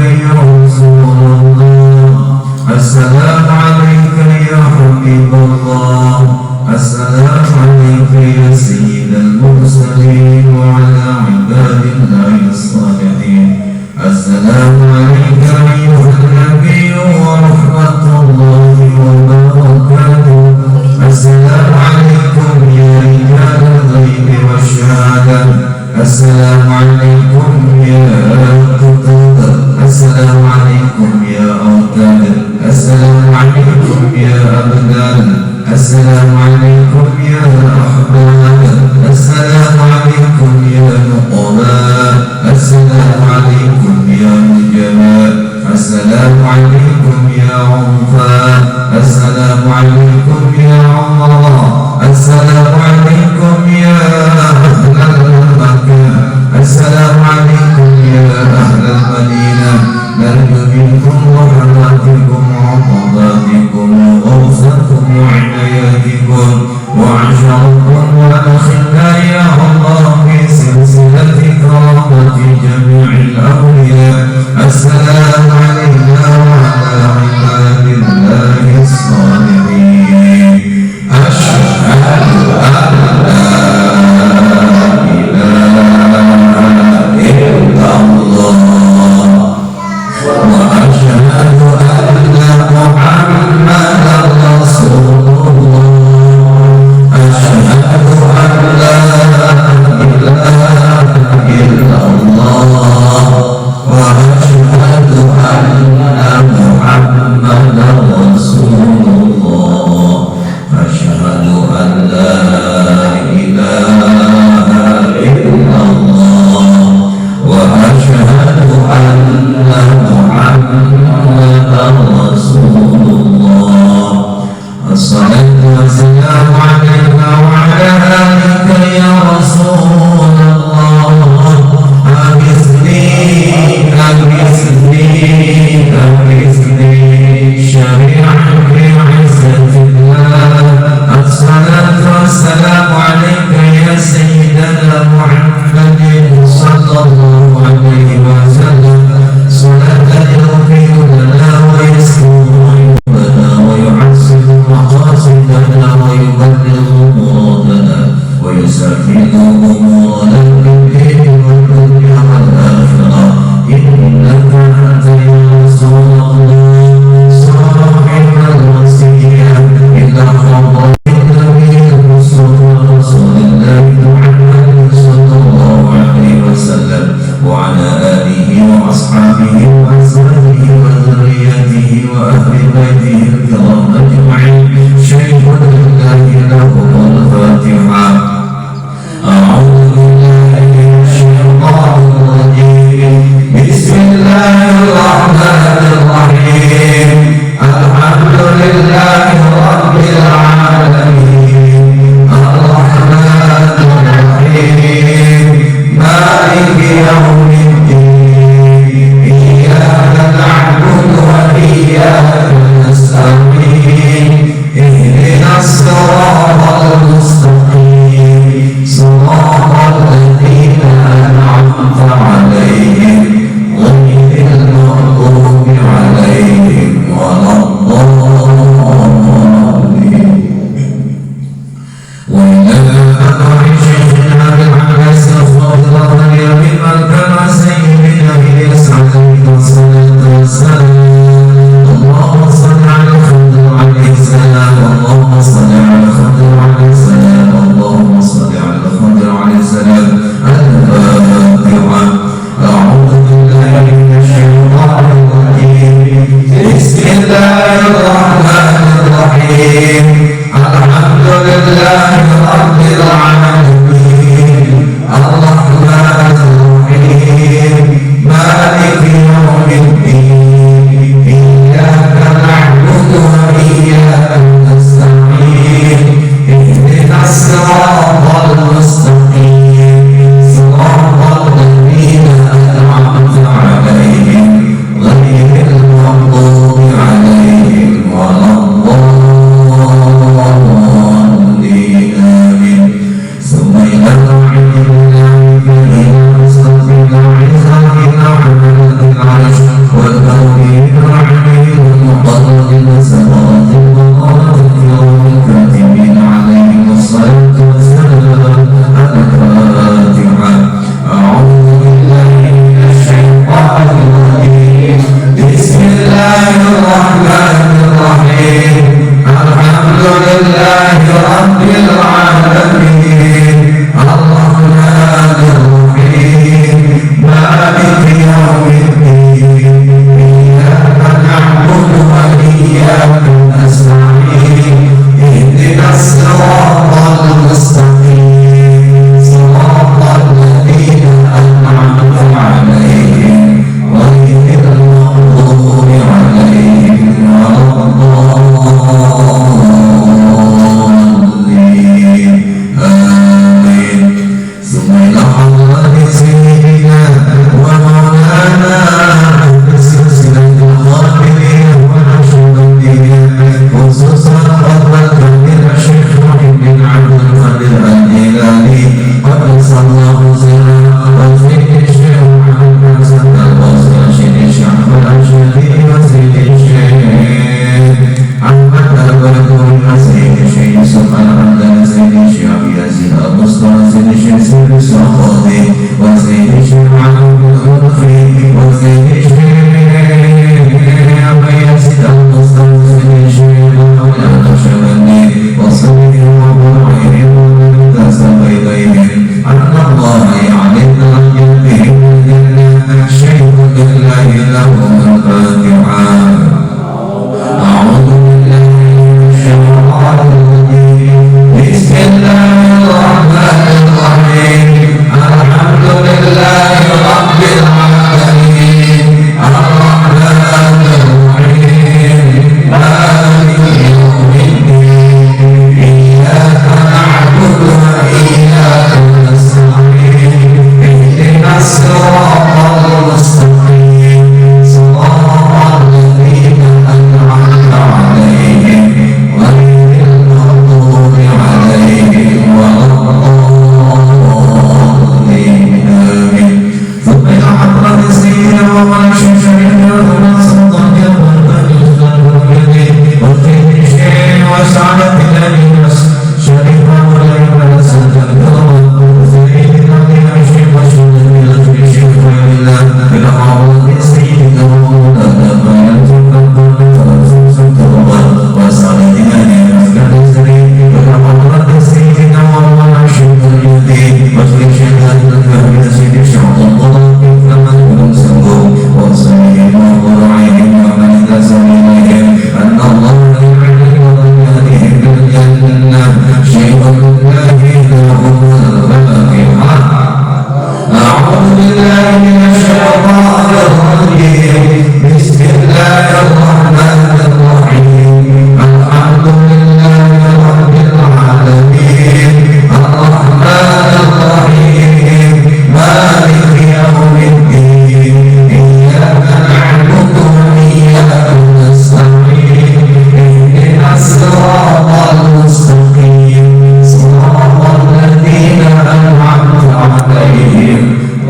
يا رسول الله السلام عليك يا حبيب الله السلام عليك يا سيد المرسلين وعلى عباد الله الصالحين السلام عليك أيها النبي ورحمة الله وبركاته السلام عليكم يا رجال الغيب والشهادة السلام عليكم يا كتب السلام عليكم يا أوتاد السلام عليكم يا أبدال السلام عليكم يا أحباب السلام عليكم يا نقباء السلام عليكم يا نجباء السلام عليكم يا عنفاء السلام عليكم يا عمراء السلام عليكم يا أهل مكة السلام عليكم يا أهل المدينة نرجو منكم رحماتكم وعطاءاتكم وغوثكم وعناياتكم وعشركم وأدخلنا يا الله في سلسلة كرامة جميع الأولياء السلام علينا وعلى عباد الله الصالحين أشهد أن لا إله إلا الله وأشهد أن محمدا رسول الله أشهد أن لا إله إلا الله وأشهد أن محمدا رسول الله أشهد أن لا إله إلا الله وأشهد أن محمدا رسول الله الصلاة والسلام عليك وعلى آلك يا رسول الله أغثني أغثني أغثني شريعا في عزة الله الصلاة والسلام عليك يا سيدنا محمد صلى الله عليه وسلم صلاة يغفر لنا ويسر عيوبنا ويحسن مقاصدنا ويبلغ مرادنا ويسهل أمورنا بالدين والدنيا والآخرة إنك أنت يا رسول الله صاحب الوصية إلى حضرة النبي المصطفى رسول الله محمد صلى الله عليه وسلم وعلى آله وأصحابه وأزواجه وذريته وأهل بيته الكرام أجمعين شيخ لله لهم الفاتحة أعوذ بالله من الشيطان الرجيم بسم الله الرحمن الرحيم الحمد لله رب العالمين الرحمن الرحيم مالك يوم الدين إياك نعبد وإياك نستعين اهدنا الصراط المستقيم صراط الذين أنعمت عليهم غير المغضوب عليهم ولا الضالين وإلى آخر شيخنا بالعباس الخضراء اليمين مكان سيدنا إلياس عليه الصلاة والسلام اللهم صل على الخضر عليه السلام اللهم صل على الخضر عليه السلام اللهم صل على الخضر عليه السلام الفاتحة أعوذ بالله من الشيطان الرجيم بسم الله الرحمن الرحيم الحمد لله رب العالمين الرحمن الرحيم مالك يوم الدين إياك نعبد وإياك نستعين اهدنا الصراط المستقيم صراط الذين أنعمت عليهم غير المغضوب عليهم ولا الضالين آمين ثم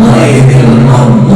غير المغضوب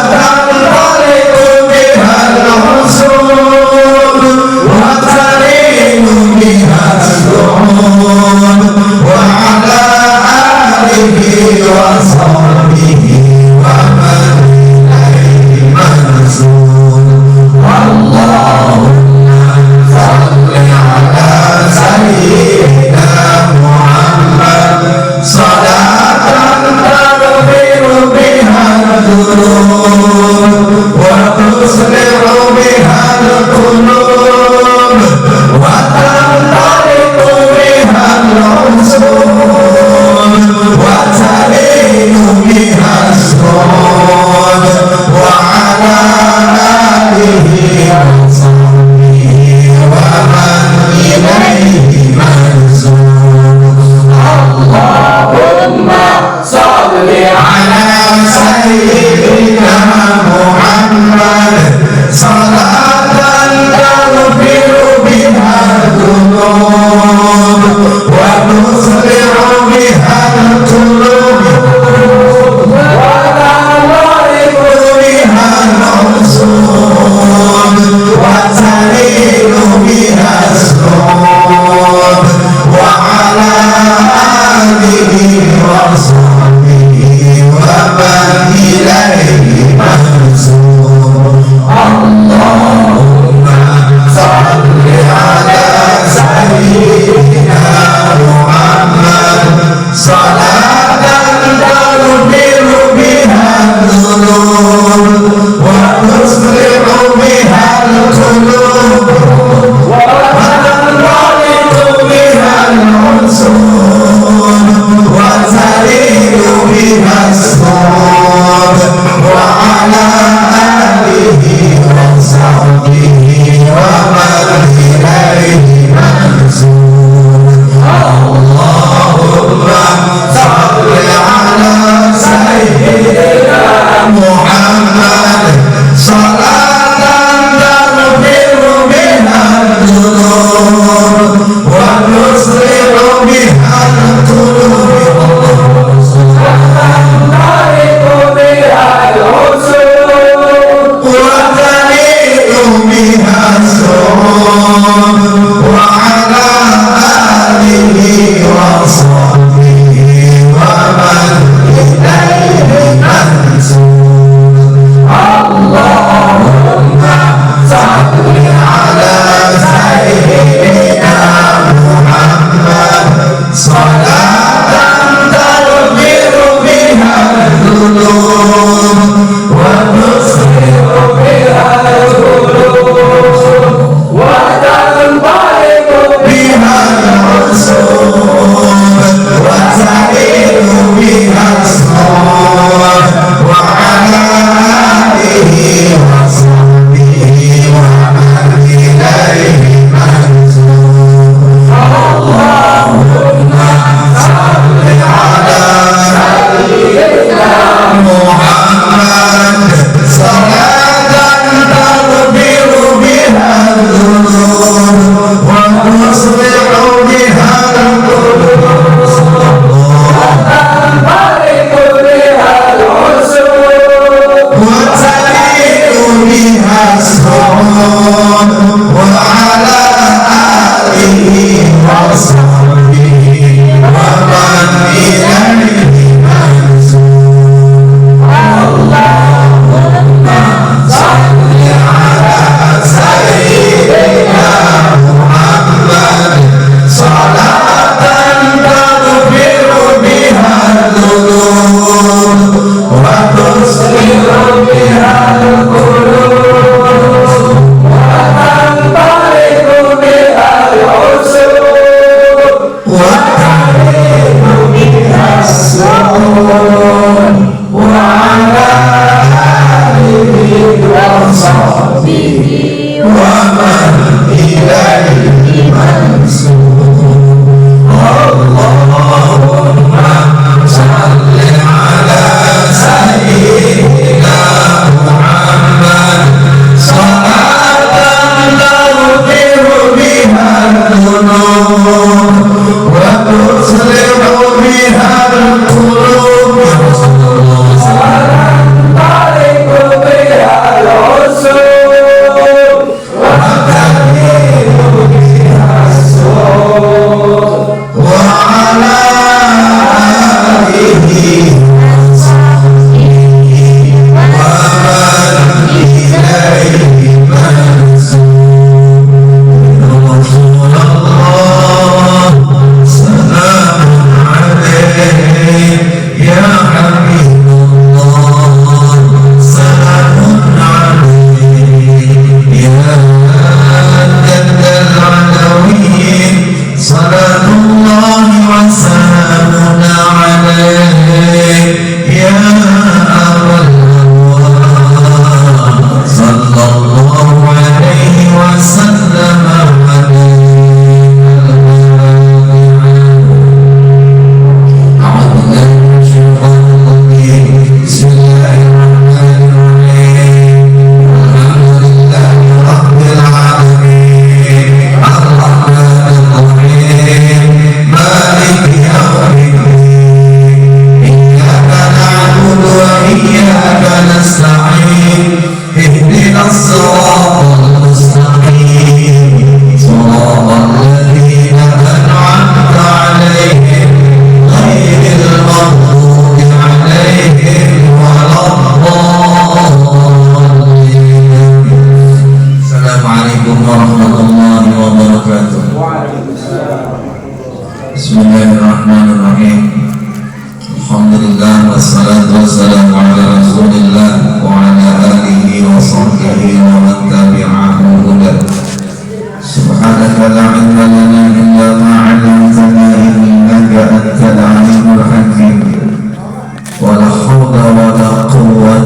وتنطلق بها العروق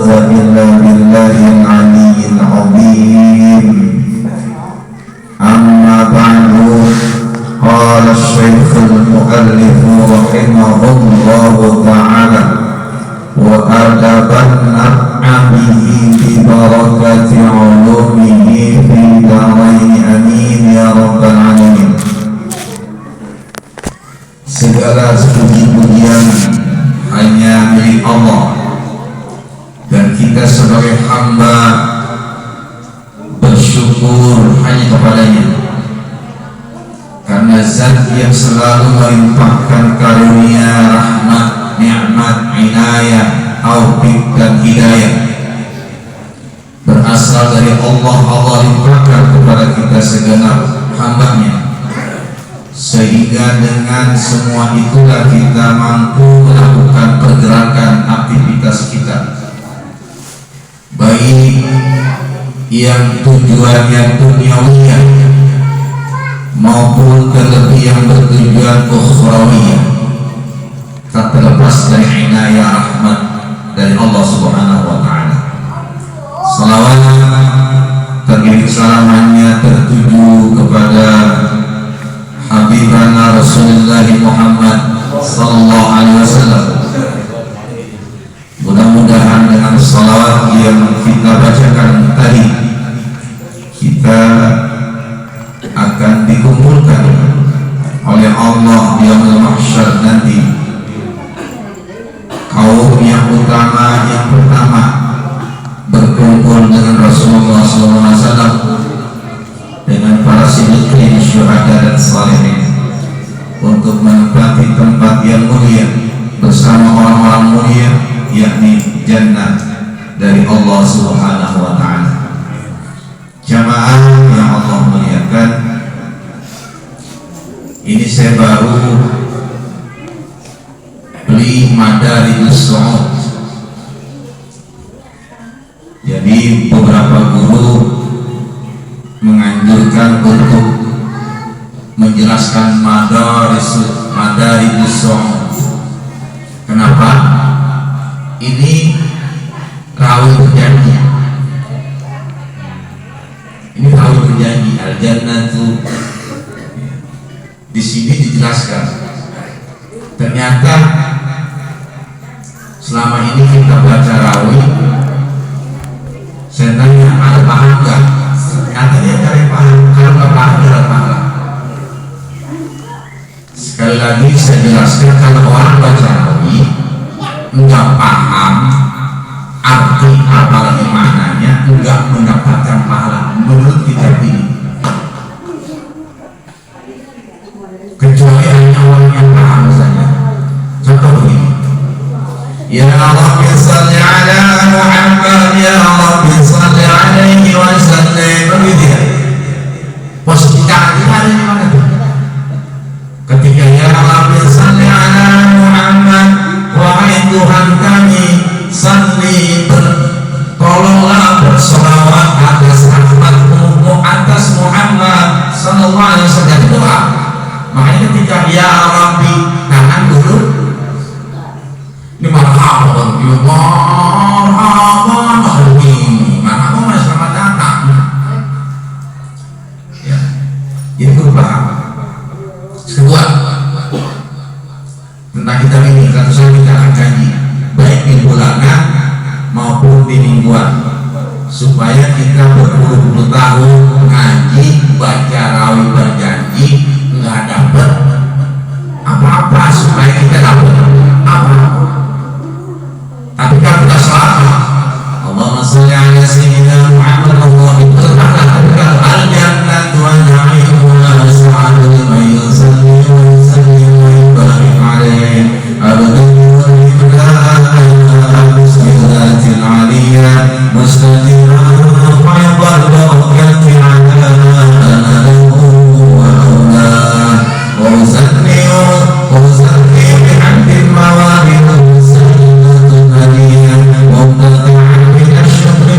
إلا بالله العلي العظيم. أما بعد، قال الشيخ المؤلف رحمه الله تعالى: وأدبا نفع به ببركة علومه في دارين آمين يا رب العالمين. Segala puji-pujian hanya milik Allah, dan kita sebagai hamba bersyukur hanya kepadanya, karena zat yang selalu melimpahkan karunia, rahmat, nikmat, inayah, taufik dan hidayah berasal dari Allah. Allah limpahkan kepada kita segenap hambanya, sehingga dengan semua itulah kita mampu melakukan pergerakan aktivitas kita, baik yang tujuannya duniawiyah maupun terlebih yang bertujuan ukhrawiyah, tak terlepas dari inayah rahmat dari Allah Subhanahu wa Ta'ala. Salawat terkirim salamannya tertuju kepada Habibana Rasulullah Muhammad sallallahu alaihi wasallam. Mudah-mudahan dengan salawat yang kita bacakan tadi, kita akan dikumpulkan oleh Allah di yaumul mahsyar nanti, kaum yang utama yang pertama berkumpul dengan Rasulullah SAW, dengan para siddiqin, syuhada dan salihin, untuk menempati tempat yang mulia bersama orang-orang mulia, yakni jannah dari Allah Subhanahu wa Ta'ala. Jamaah yang Allah muliakan, ini saya baru beli Madarijus Su'ud. Jadi beberapa guru menganjurkan untuk menjelaskan Madarijus Su'ud. Kenapa? Ini rawi berjanji. Ini rawi berjanji. Al-Jannatu di sini dijelaskan. Ternyata selama ini kita baca rawi, saya tanya ada paham nggak? Ternyata dia cari paham. Kalau nggak paham tidak paham. Sekali lagi saya jelaskan, kalau orang baca rawi nggak paham arti apalagi maknanya, nggak mendapatkan pahala menurut kitab ini, kecuali hanya orang yang paham saja. Contoh begini: Ya Rabbi salli ala Muhammad, Ya Rabbi salli alaihi wa sallim. Begitu ya. Posisi tangan kita ada di mana tuh? Ketika Ya Rabbi salli ala Muhammad, wahai Tuhan kami, salli, tolonglah bersolawat atas rahmatmu atas Muhammad sallallahu alaihi wasallam. Itu doa. Makanya ketika Ya Rabbi, tangan dulu ini marhaban, ya marhaban, marhaban, selamat datang. Ya, itu paham. Kedua, tentang kitab ini, satu saja kita akan kaji, baik di bulanan maupun di mingguan, supaya kita berpuluh-puluh tahun ngaji, baca rawi berjanji, nggak dapat apa-apa, supaya kita dapat apa-apa. Tapi kalau kita selamat, Allahumma sholli ala sayyidina Muhammad, Allah itu terpahala. Tapi kalau al-jannatu wa na'imuha sa'adul mayyusalli wa yusalli wa yubarik alaih abadun wa ibadalah bismillatil aliyah mustadirah fayabal barakati ala analahu wa awlah wa usalli bihamdin mawaridu sayyidatu aliyah wa mutati'an bin asyukri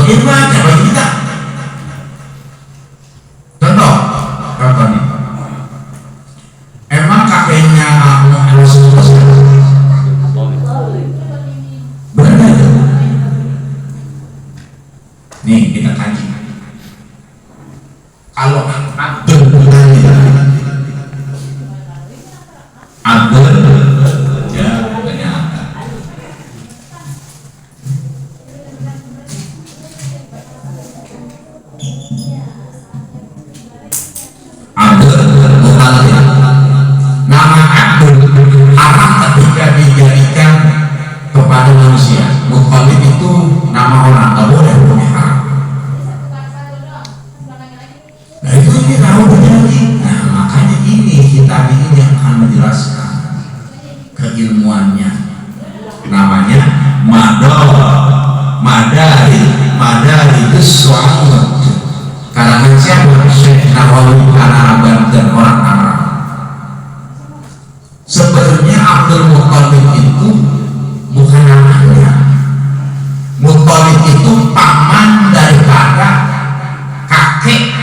Mungkin banyak bagi kita. Contoh nih. Emang kakeknya Rasulullah benar? Nih kita kaji. Kalau Abdul Muthalib, ya ternyata Abdul Muthalib, nama Abdul haram ketika dijadikan kepada manusia. Muthalib itu nama orang, tak boleh punya haram. Nah itu kita tahu terjadi. Nah makanya ini kitab ini yang akan menjelaskan keilmuannya. Namanya Madari itu suatu karangan siapa? Syekh Nawawi Arab dan orang Arab. Sebenarnya Abdul Muthalib itu bukan namanya. Muthalib itu paman daripada kakek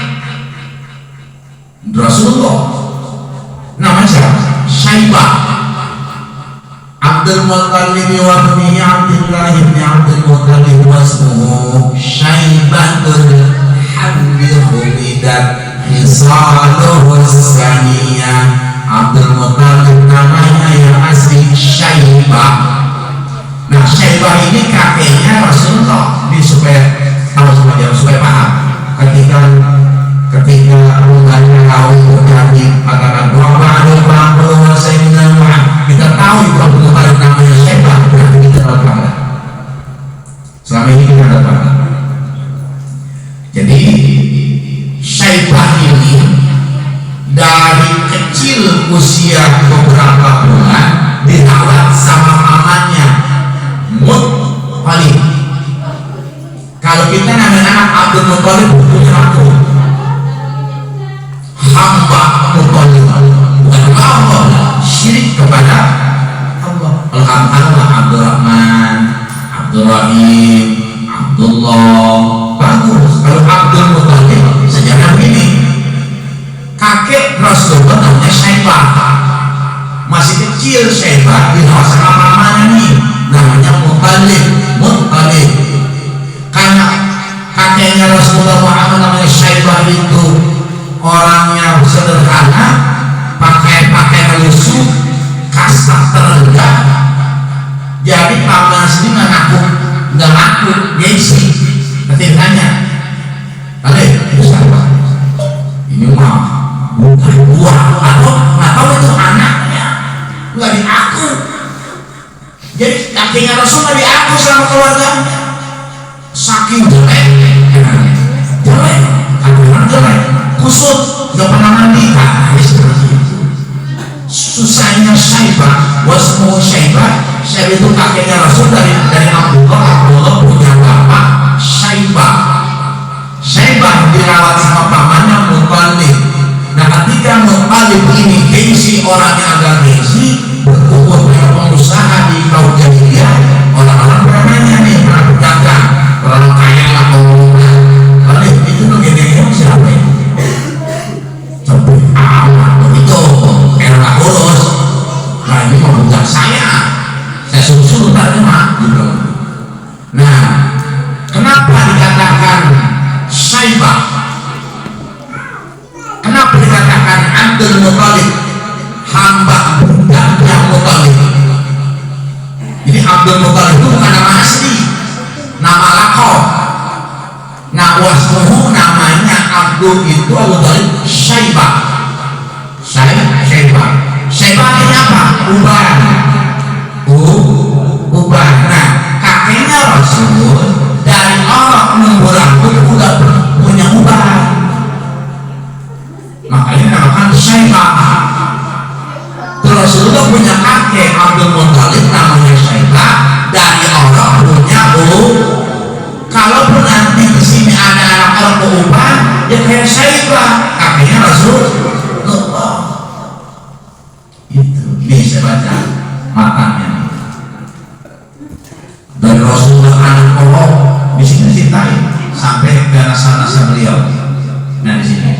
Rasulullah. Namanya siapa? Syaibah. Abdul Muthalib wa ibnihi Abdullah ibn Abdul Muthalib wasmuhu Syaibatul Hamdi Humidat Hisaluhu Saniyah. Abdul Muthalib namanya yang asli Syaibah. Nah Syaibah ini kakeknya Rasulullah. Ini supaya tahu supaya paham. Ketika rumahnya kau terjadi katakan kita tahu itu Abdul Muthalib namanya Syaibah, berarti kita tahu banget. Selama ini kita tahu banget. Jadi Syaibah ini dari kecil usia beberapa bulan dirawat sama pamannya Muthalib. Kalau kita namanya anak Abdul Muthalib punya aku hamba Muthalib, bukan Allah, syirik kepada Allah. Alhamdulillah Abdurrahman, Abdurrahim, Abdullah, bagus. Kalau Abdul Muthalib sejarah ini kakek Rasulullah namanya Syaibah, masih kecil Syaibah dirawat sama pamannya nih namanya Muthalib. Karena kakeknya Rasulullah Muhammad namanya Syaibah itu orangnya sederhana, pakai lusuh, kasar, terendah. Jadi paman sendiri nggak ngaku, gengsi. Ketikanya, kali itu siapa? Ini mah bukan buah atau nggak tahu itu anaknya, nggak diaku. Jadi kakeknya Rasul nggak diaku sama keluarganya. Saking jelek, kusut, nggak pernah mandi, seperti itu. Susahnya Syaibah, wasmu Syaibah itu kakeknya Rasul dari Abdullah punya bapak Syaibah. Syaibah dirawat sama pamannya Muthalib. Nah ketika Muthalib ini gengsi, orangnya agak gengsi, berkumpul dengan pengusaha di kaum jahiliyah, orang-orang beramanya nih, orang pedagang, orang kaya lah ngomongnya. Muthalib itu tuh gede-gede siapa ya? Sampai amat begitu, era kurus. Nah ini mau bukan saya suruh tadi mah gitu. Nah kenapa dikatakan Syaibah? Kenapa dikatakan Abdul Muthalib, hamba budaknya Muthalib? Jadi Abdul Muthalib itu bukan nama asli, nama lakon. Nah wasmuhu namanya Abdul itu Muthalib Syaibah. Syaibah ini apa? Uban. Nah kakeknya Rasul dari orang nunggu rambut udah punya uban, makanya namakan Syaibah. Terus Rasulullah punya kakek Abdul Muthalib namanya Syaibah, dari orang punya Kalaupun nanti di sini ada anak orang uban, ya kayak Syaibah, kakeknya Rasulullah. Itu bisa baca matanya. Dari Rasulullah anak Allah di sini ceritain beliau. Nah di sini.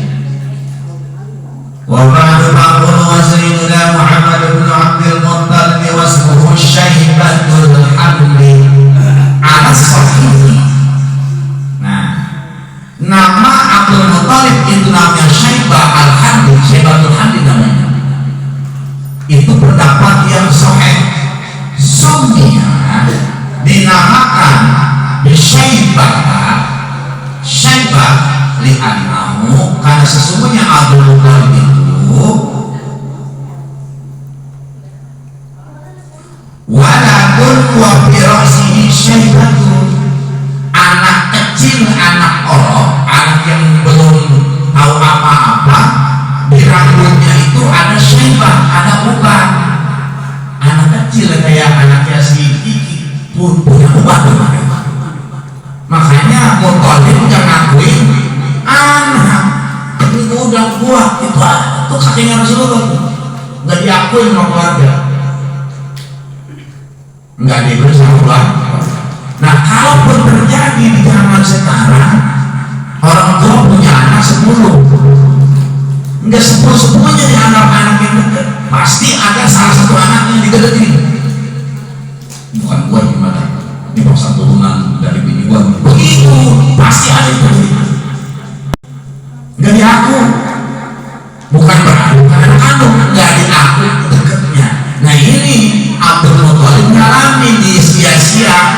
Wa ba'du maqul wa sayyidina Muhammad bin Abdul Muttalib wa ismuhu Syaibatul Hamdi ala sahih. Nah, nama Abdul Muttalib itu namanya Syaibah Al-Hamdi, Syaibatul Hamdi namanya. Itu pendapat yang sahih. Sumia dinamakan Syaibah li'annahu, karena sesungguhnya Abdul Muttalib itu waladun wa firasihi syaibatun, anak kecil, anak orok, anak yang belum tahu apa-apa, di rambutnya itu ada syaibah, ada uban. Anak kecil kayak anaknya si Kiki pun punya uban. Makanya Muttalib jangan ngakuin anak itu udah buah itu kakeknya Rasulullah, nggak diakui sama keluarga, nggak diberi sama keluarga. Nah, kalaupun terjadi di zaman sekarang orang tua punya anak 10, nggak 10-10-nya dianggap anak yang dekat, pasti ada salah satu anak yang digedekin. Bukan gua gimana, ini paksa turunan dari bini gua, begitu pasti ada itu. Nggak diaku, bukan berarti bukan anak kandung, nggak diaku dekatnya. Nah ini Abdul Muttalib mengalami di sia-sia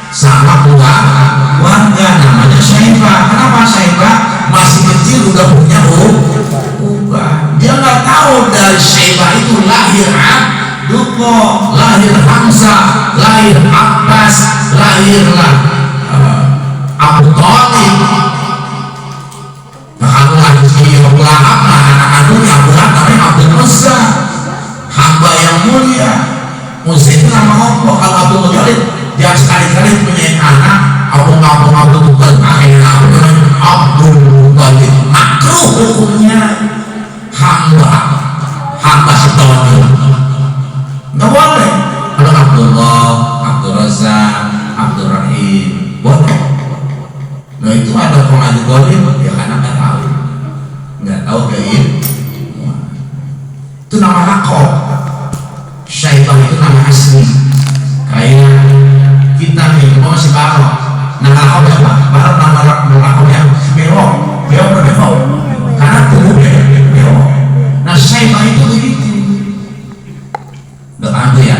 sama keluarga namanya Syaibah. Kenapa Syaibah? Masih kecil udah punya ubah. Dia nggak tahu dari Syaibah itu lahir Abdullah, lahir Hamzah, lahir Abbas, lahirlah Abu Thalib. Nah, kalau lahir Abu Lahab, anak kandungnya Abu Lahab namanya Abdul Uzza, hamba yang mulia. Uzza itu nama Allah. Kalau Abdul Muttalib dia sekali-kali punya anak Abdul Muttalib, akhirnya Abdul Muttalib makruh hukumnya, hamba setahun nggak boleh. Kalau Abdullah, Abdul Razak, Abdul Rahim boleh. Nah itu ada orang Abdul Muttalib, ya anak nggak tahu gaib. Itu nama lakob. Syaibah itu nama asli. Kayak kita nih mau masih barok. Nama lakob apa? Barok nama lakob yang bewok berbewok. Karena tubuhnya bewok. Nah Syaibah itu begitu. Nggak ada ya.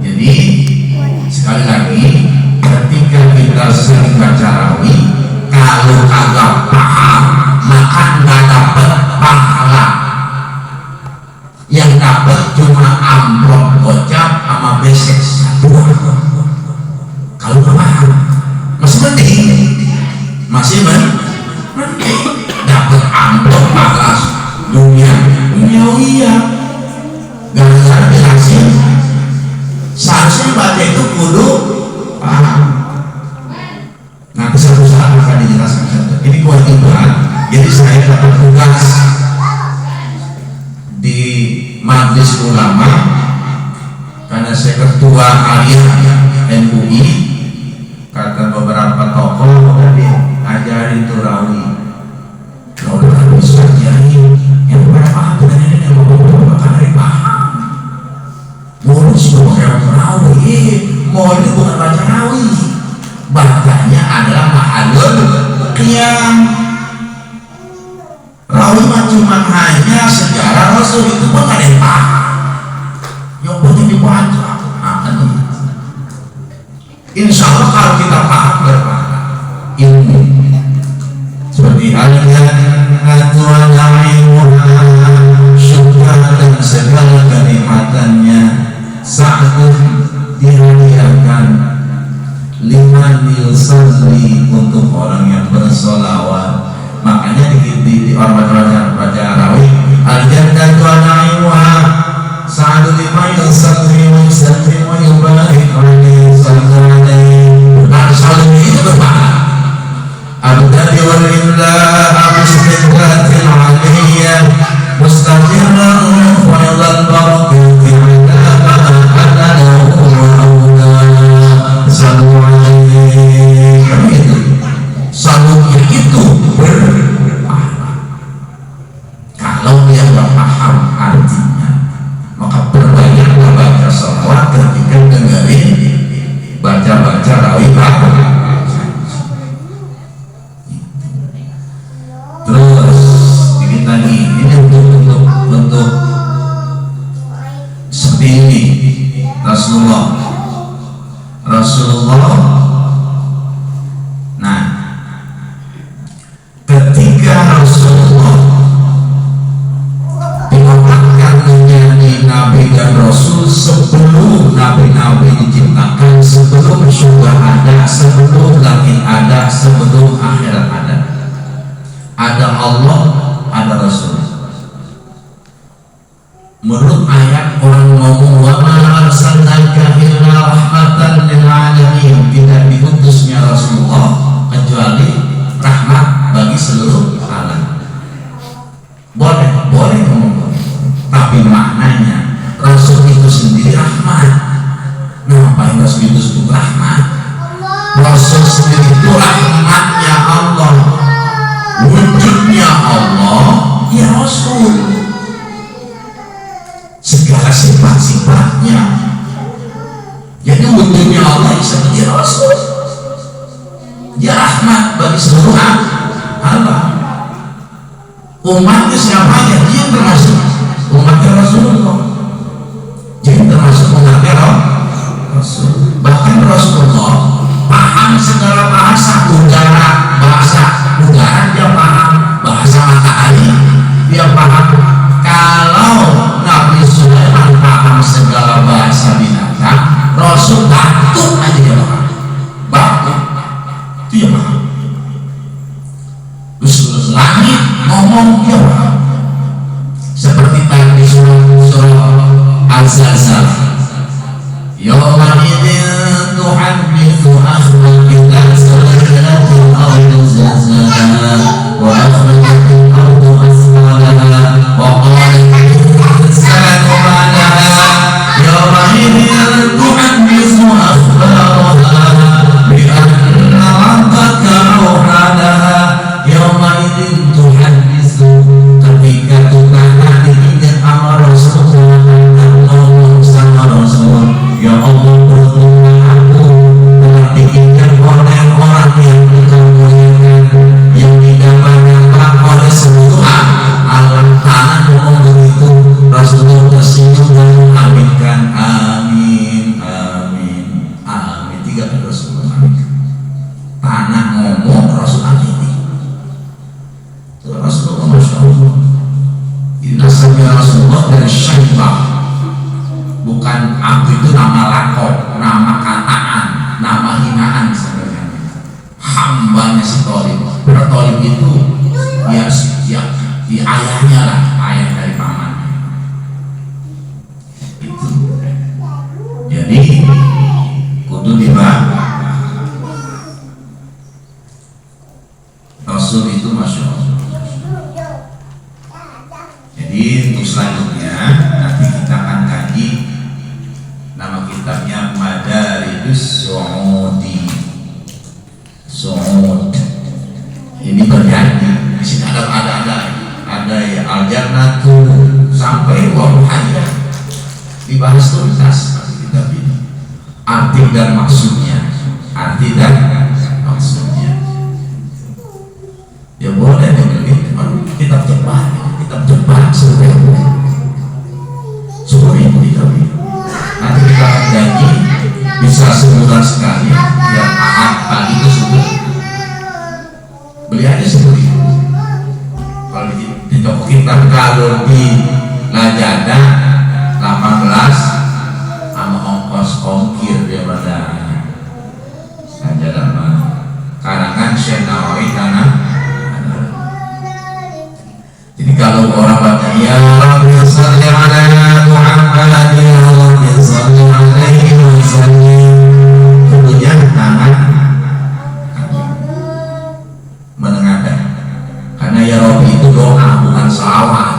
Jadi sekali lagi ketika kita sering baca rawi, kalau kagak paham maka nggak dapat pahala. Yang dapat cuma amplop gocap sama besek satu. Kalau nggak paham masih mending dapat amplop pahala duniawiya gara-gara berhasil. Seharusnya baca itu kudu paham. Nanti satu saat akan dijelaskan saja. Ini kewajiban. Jadi saya dapat tugas di Majelis Ulama karena saya ketua harian MUI. Kata beberapa tokoh udah diajarin tuh rawi. Kalau udah bisa diajarin yang paham bukan ini yang bapak dari paham. Mulus bukan rawi, mau itu bukan baca rawi. Bacanya adalah mahalul qiyam. Rawi cuma hanya sejarah Rasul, itu pun ada yang paham. Yang penting dibaca. Insya Allah kalau kita paham berpahala ilmu. Seperti halnya Tuhan syukur dan segala kenikmatannya sa'adun dihadiahkan liman yusalli untuk orang yang bersolawat. Makanya di orang baca rawi al-jannatu na'imuha sa'adun liman yusalli wa yusalli wa yubarik alaihi sallallahu alaihi wasallam. Itu berpahala. Abdadi wal imla amustidratin aliyah mustaqirran wa yadal barakati ala lahu wa awla sallallahu alaihi. Salutnya itu akhirat ada Allah, ada Rasul. Menurut ayat orang ngomong wa ma arsalnaka illa rahmatan lil alamin, tidak diutusnya Rasulullah kecuali rahmat bagi seluruh alam. Boleh ngomong, tapi maknanya Rasul itu sendiri rahmat. Ngapain Rasul itu sebut rahmat? Rasul sendiri itu rahmatnya Allah, wujudnya Allah, ya Rasul. Segala sifat-sifatnya, jadi wujudnya Allah seperti Rasul. Dia rahmat bagi seluruh alam. Umatnya siapa ya? Dia termasuk umatnya Rasulullah. Jadi termasuk umatnya Rasul. Bahkan Rasulullah paham segala bahasa udara, dia paham bahasa matahari, dia paham. Kalau Nabi Sulaiman paham segala bahasa binatang, Rasul batuk aja dia paham. Batuk itu ya paham. Terus langit ngomong dia paham. Seperti tadi surah Al-Zalzal, yawma idzin tuhadditsu akhbaraha zalzalatil ardi zalzalaha wa akhrajatil ardu asqalaha wa qalat al-insanu ma laha yawma idzin tuhadditsu akhbaraha bi anna rabbaka awha laha yawma idzin tuhadditsu, ketika Tuhan diingat sama Rasulullah, ngomong sama Rasul, ya Allah bertolong aku telah diingat oleh orang yang engkau muliakan, yang dinamakan oleh seluruh alam tanah. Ngomong begitu, Rasulullah tersenyum dan mengaminkan, amin, amin, amin. 3 kali Rasulullah amin. Tanah ngomong, Rasul amin. Rasulullah, masya Allah. Ini nasabnya Rasulullah dari Syaibah. Bukan aku itu nama lakop, nama kataan, nama hinaan sebenarnya. Hambanya si Thalib. Thalib itu ya di ayahnya lah, ayah dari paman. Itu. Jadi kudu dibahas. Rasul itu masya Allah. Jadi untuk selanjutnya nanti kita akan kaji, nama kitabnya Madarijus Su'udi. Su'ud ini berjanji di sini ada ya al-jannatu sampai wa muhayyah, dibahas tuntas kitab ini, arti dan maksudnya, ya boleh dengerin kitab cepat sebuah kitab ini. Nanti kita akan janji bisa sebulan sekali, ya Ahad pagi itu subuh beli aja seperti itu. Kalau di toko kita, kalau di Lazada 18 sama ongkos ongkir dia pada Lazada karangan Syekh Nawawi tanah. Jadi kalau orang baca ya Rabbi shalli ala Muhammad ya Rabbi shalli alaihi wa sallim, tentunya tangan menengadah, karena ya Rabbi itu doa bukan salawat.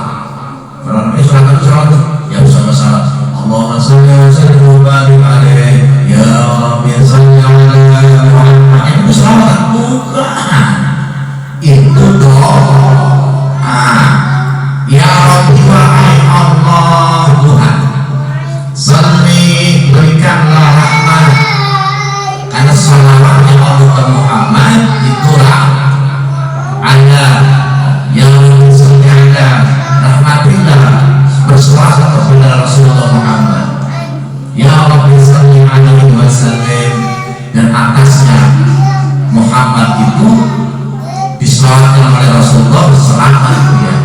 Kalau sholat itu salawat ya bersama-sama Allahumma shalli wa sallim wa barik alaihi ya Rabbi shalli ala Muhammad, itu salawat bukan, itu doa. Ya Rabbi wahai Allah Tuhan, salli berikanlah rahmat, karena salawatnya Allah Muhammad itulah ada yang salli ala rahmatillah, berselawat kepada Rasulullah Muhammad. Ya Rabbi salli alaihi wasallam, dan atasnya Muhammad itu diselawatkan oleh Rasulullah selamat ya.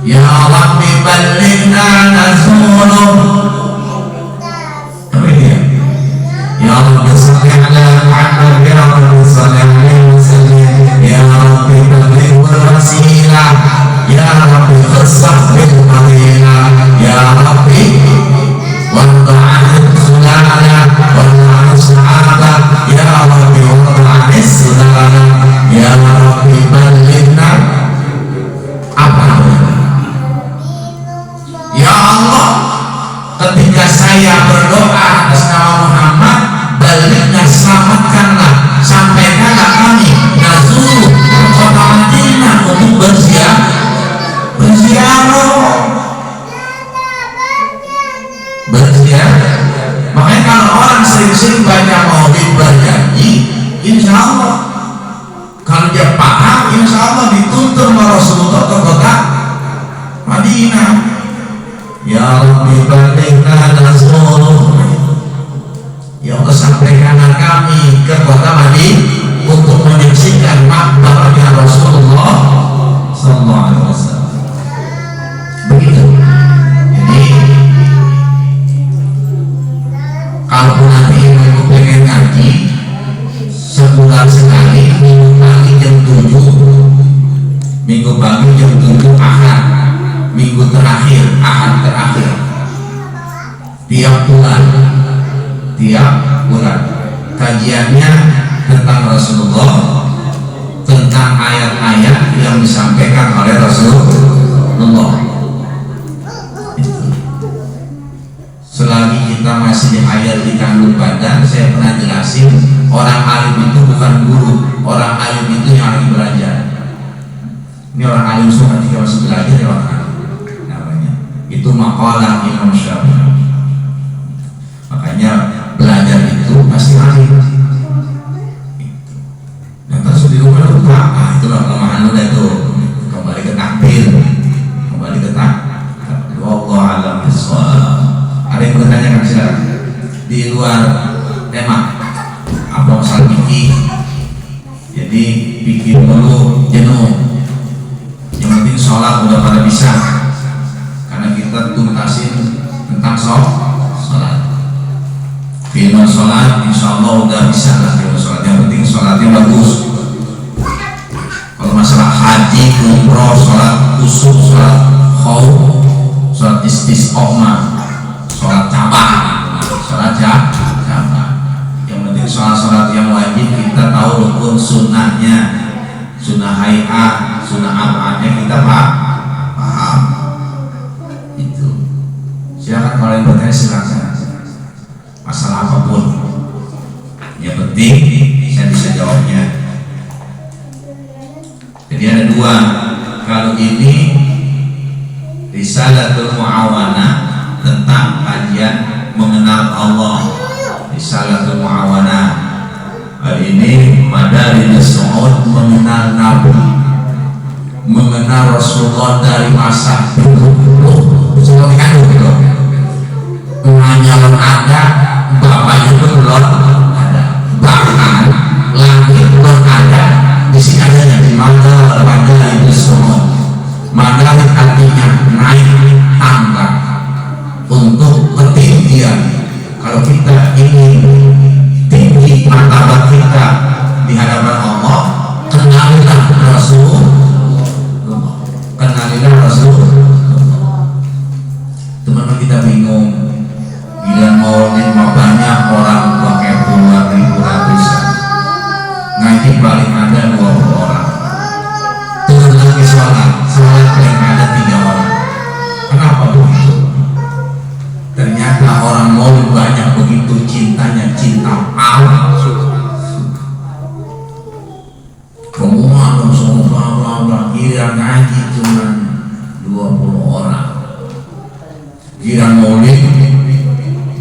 Ya Rabbi ballighna nasuluh, apa ini ya? Ya Rabbi salli ala Muhammad ya Rabbi salli alaihi wasallam insya Allah kalau dia paham, insya Allah dituntun oleh Rasulullah ke kota Madinah. Ya Rabbi balikna nasruh, ya Allah sampaikanlah kami ke kota Madinah untuk menyaksikan makbarnya Rasulullah sallallahu alaihi wasallam. Begitu. Jadi kalau nanti ibu pengen ngaji sebulan sekali, minggu pagi jam 7, minggu pagi jam 7 Ahad, minggu terakhir Ahad terakhir, tiap bulan kajiannya tentang Rasulullah, tentang ayat-ayat yang disampaikan oleh Rasulullah. Selagi kita masih di hayat di kandung badan, saya pernah jelasin, orang alim itu bukan guru, orang alim itu yang lagi belajar. Ini orang alim semua ketika masih belajar, ya orang alim namanya. Itu makalah Imam Syafi'i. Makanya belajar itu pasti alim. Dan terus di rumah lupa, itulah kelemahan udah itu. Kembali ke takbir, kembali ke takbir. Wallahu a'lam bishawab. Ada yang bertanya kan silakan. Di luar tema apa masalah fikih, jadi pikir dulu jenuh. Yang penting sholat udah pada bisa, karena kita tuntasin tentang sholat. Firman sholat insya Allah udah bisa lah. Firman sholat yang penting sholatnya bagus. Kalau masalah haji, umroh, sholat kusuk, sholat khauf, sholat istisqomah, sholat cabang, sholat cabang. Yang penting sholat yang wajib kita tahu rukun sunnahnya, sunnah hayat, sunnah abadnya kita paham. Itu. Silakan kalau yang bertanya silakan. Masalah apapun, yang penting saya bisa jawabnya. Jadi ada dua. Kalau ini Risalatul Mu'awana tentang kajian mengenal Allah, Risalatul Mu'awana. Hari ini Madarijus Su'ud mengenal Nabi, mengenal Rasulullah dari masa dulu. Seperti kan gitu. Mengenal ada, bapaknya pun belum ada, bahkan langit belum ada. Di sini adanya di mana Madarijus Su'ud. Madarijus artinya naik tangga untuk ketinggian. Kalau kita ingin tinggi martabat kita di hadapan Allah, kenalilah Rasulullah. Kenalilah Rasulullah. Teman-teman kita bingung, gila maulid banyak orang pakai puluhan ribu ratusan, ngaji paling ada 20 orang, turun lagi sholat paling ada 3 orang. Kenapa begitu? Ternyata orang maulid banyak begitu cintanya, cinta Allah. Semua bla kira ngaji cuma 20 orang. Kira maulid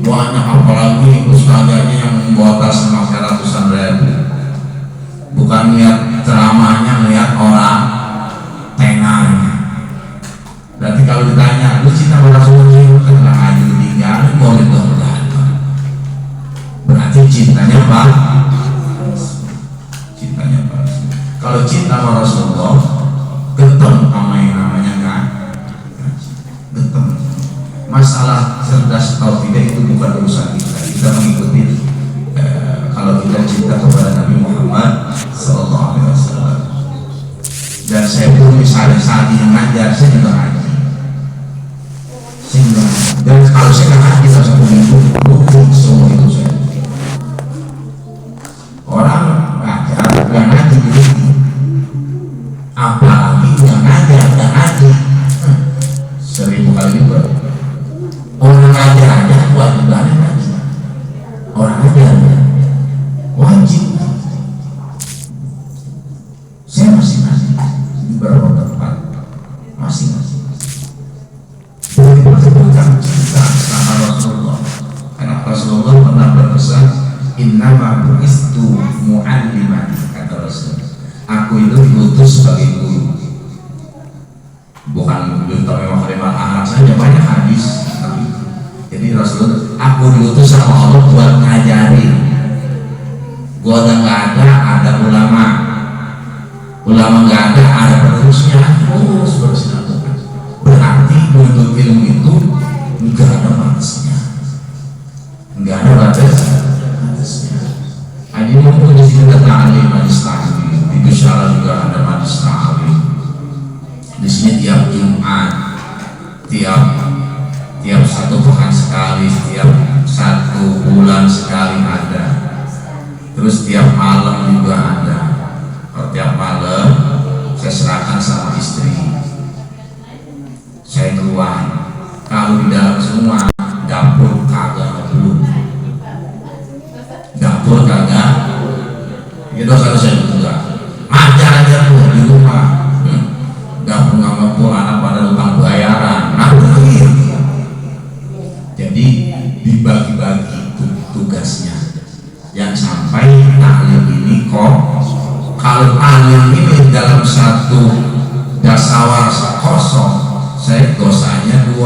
banyak, apalagi ustazanya yang membawa tas sampai ratusan ribu. Bukan lihat ceramahnya, lihat orang tengahnya. Berarti kalau ditanya, lu cinta pada Rasulullah, karena ngaji tinggal maulid dong. Berarti cintanya apa? Cintanya apa? Kalau cinta sama Rasulullah, getem sama yang namanya ngaji. Getem. Masalah cerdas atau tidak itu bukan urusan kita. Kita mengikuti kalau kita cinta kepada Nabi Muhammad sallallahu alaihi wasallam. Dan saya pun misalnya saat ini ngajar, saya juga ngaji. Dan kalau saya ngaji satu minggu, buku semua itu saya. Orang ngajar, gak ngaji begitu. Apalagi gak ngajar, gak ngaji. 1000 kali lipat. Orang ngajar aja kewajibannya ngaji. Orang ngajar wajib. Saya masih ngaji di beberapa tempat, masih. Bukan cinta sama Rasulullah, karena Rasulullah pernah aku itu diutus sebagai guru, bukan untuk memang anak saja, banyak hadis. Jadi Rasulullah, aku diutus sama Allah buat ngajarin. Gua udah nggak ada ulama nggak ada penerusnya. Terus berarti untuk ilmu itu nggak ada batasnya, nggak ada batasnya. Ini mumpung di sini ada ta'lim majlis ta'lim, di Bisyara juga ada majlis ta'lim. Di sini tiap Jumat, tiap satu pekan sekali, tiap satu bulan sekali ada. Terus tiap malam juga ada. Kalau tiap malam saya serahkan sama istri, saya keluar. Kalau di dalam semua dapur kagak ngebul, dapur kagak. Itu saya juga ajar aja tuh di rumah. Dapur nggak ngebul, anak pada utang bayaran. Nah begitu. Jadi dibagi-bagi tugasnya. Yang sampai taklim ini kok, kalau taklim ini dalam satu dasawar kosong, saya dosanya 2,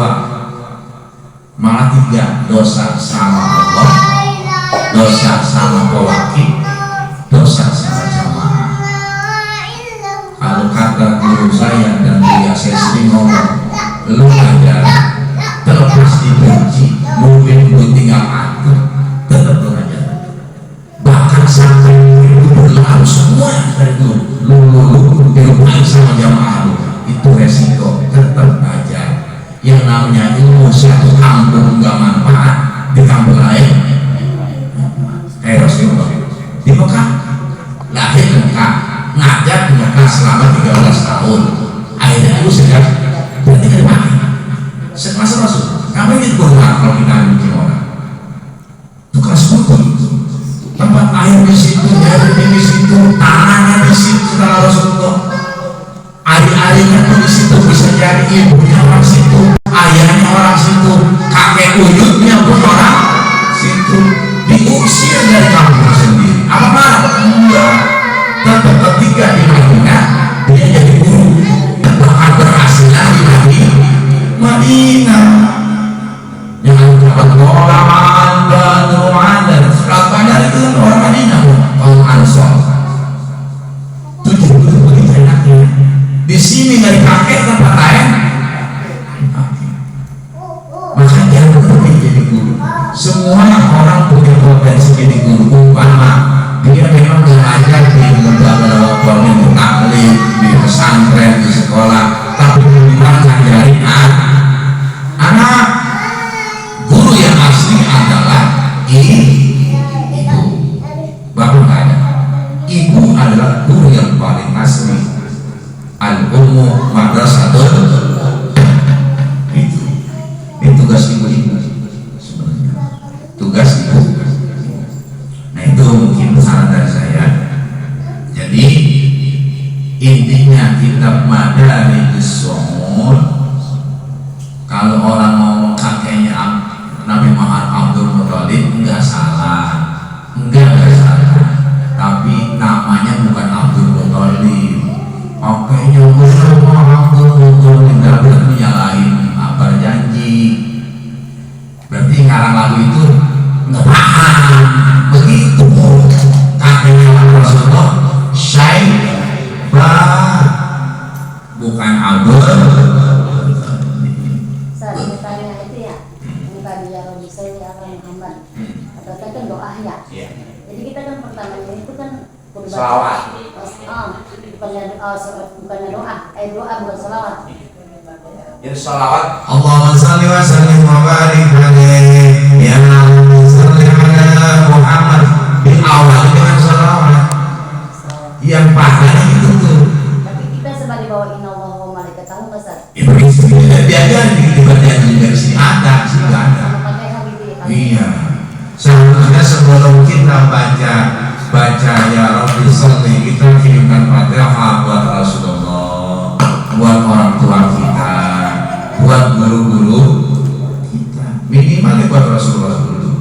malah 3. Dosa sama Allah, dosa sama pewakil, dosa sama jamaah. Kalau kata guru saya dan dia, saya sering ngomong, lu ngajar terlepas dibenci, mungkin lu tinggal aku, tetap lu ngajar. Bahkan sampai itu berlalu semua dari lu dilupain sama jamaah lu, itu resiko, tetap ngajar. Yang namanya ilmu satu kampung nggak manfaat, di kampung lain Rasulullah di Mekah, lahir di Mekah, ngajar di Mekah selama 13 tahun, akhirnya itu sejak berarti kan pakai sekelas Rasul. Ngapain itu Quran kalau kita bikin orang itu kelas buku, tempat air di situ, air di situ, tanahnya di situ. Kalau Rasulullah ari-arinya tuh di situ, bisa cari ibunya orang situ, ayahnya orang situ, kakek uyutnya pun orang situ. Diusir dari kampung sendiri. Apa marah? Enggak. Tetap ketika di Madinah dia jadi guru, bahkan berhasilnya di Madinah. Jangan dapat orang dan setelah Badar itu kan orang Madinah, orang Ansor. Itu jadi guru begitu enaknya. Di sini nggak dipakai, tempat lain dipakai. Makanya jangan berhenti jadi guru. Semua orang punya potensi jadi guru. Umpama dia memang belajar di lembaga wakil taklim, di pesantren, di sekolah, tapi memang ngajarin anak. Guru yang asli adalah ibu. Bapak nggak ada. Ibu adalah guru yang paling asli. Al-ummu madrasatul. Itu tugas ibu-ibu sebenarnya. Tugas ibu. Nah itu mungkin saran dari saya. Jadi intinya kitab Madarijus Sumul, kalau orang ngomong kakeknya Nabi Muhammad Abdul Muthalib, enggak salah, tapi namanya bukan Abdul Muthalib. Kakeknya Abdul Muthalib, tidak boleh menyalahin berjanji. Berarti ngarang lagu itu nggak paham. Begitu kakeknya Rasulullah Syaibah, bukan Abdul. Tanya itu ya, ini tadi ya Robi saya akan Muhammad. Katakan kan doa ya. Jadi kita kan pertamanya itu kan Selawat. Bukannya doa, doa bukan selawat. Jadi salawat, Allahumma salli wa sallim wa barik alaihi ya salli ala Muhammad. Di awal dengan salawat yang padanya itu tuh. Tapi kita sebagai bawa inna Allah wa malaikatahu besar. Itu diajar di bagian juga sini ada, sudah ada. Iya. Seharusnya sebelum kita baca ya Rabbi sholli, kita kirimkan Fatihah buat Rasulullah, buat orang tua kita, buat guru-guru kita, minimal buat Rasulullah dulu,